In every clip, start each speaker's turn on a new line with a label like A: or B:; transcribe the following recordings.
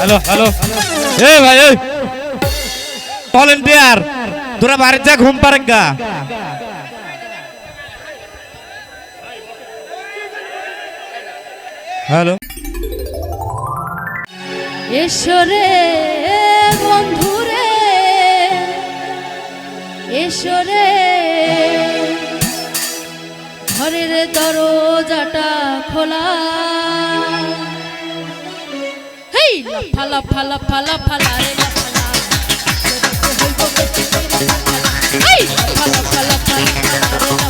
A: Hello hello এ ভাই এই volunteer তোরা বাড়ি যা ঘুম পারে গা হ্যালো
B: এসরে বন্ধুরে এসরে ঘরের দরজাটা খোলা হেই লাফালা ফালা ফালা ফালা রে লাফালা হেই লাফালা ফালা ফালা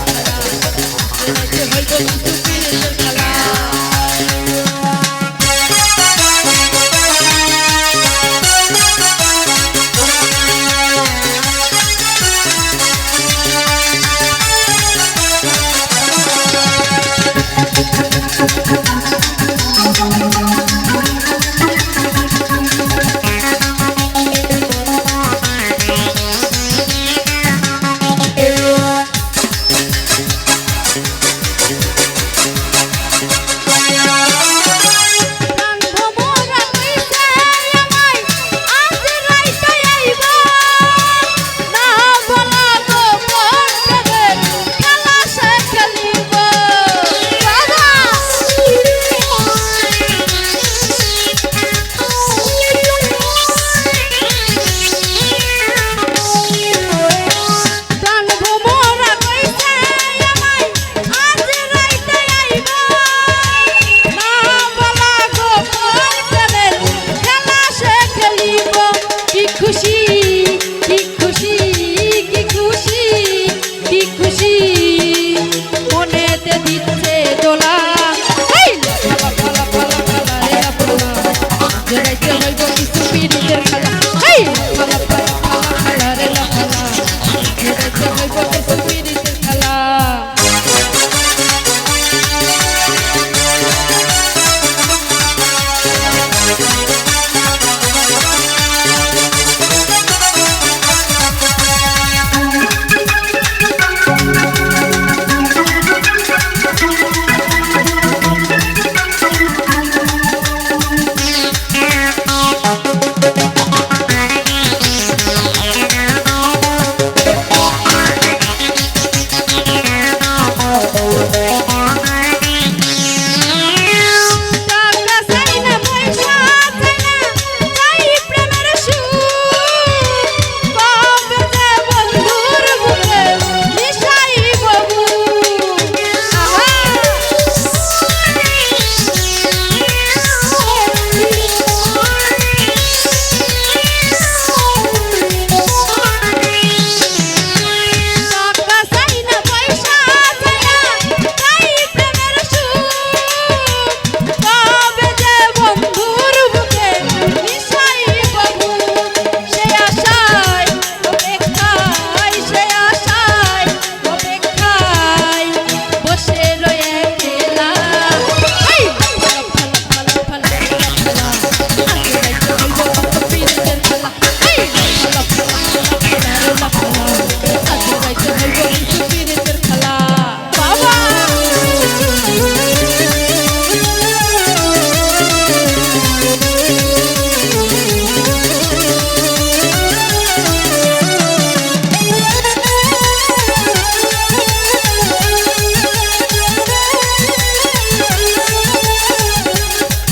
B: ফালা রে লাফালা হইতো সুপিরের খেলা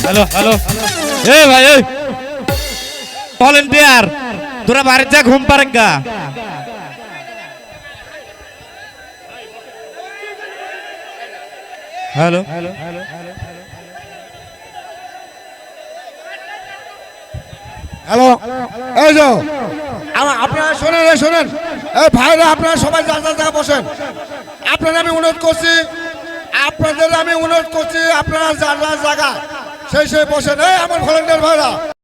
A: হ্যালো হ্যালো এ ভাই এই ভলেন্টিয়ার তোরা বাড়ি যা ঘুম পারে গা হ্যালো
C: হ্যালো এই যে আপনারা শোনেন এই ভাইরা আপনারা সবাই যার যার জায়গায় বসেন। আপনাদের আমি অনুরোধ করছি আপনারা যার যার জায়গা সেই বসেন। এই আমার ভলেন্টিয়ার ভাইরা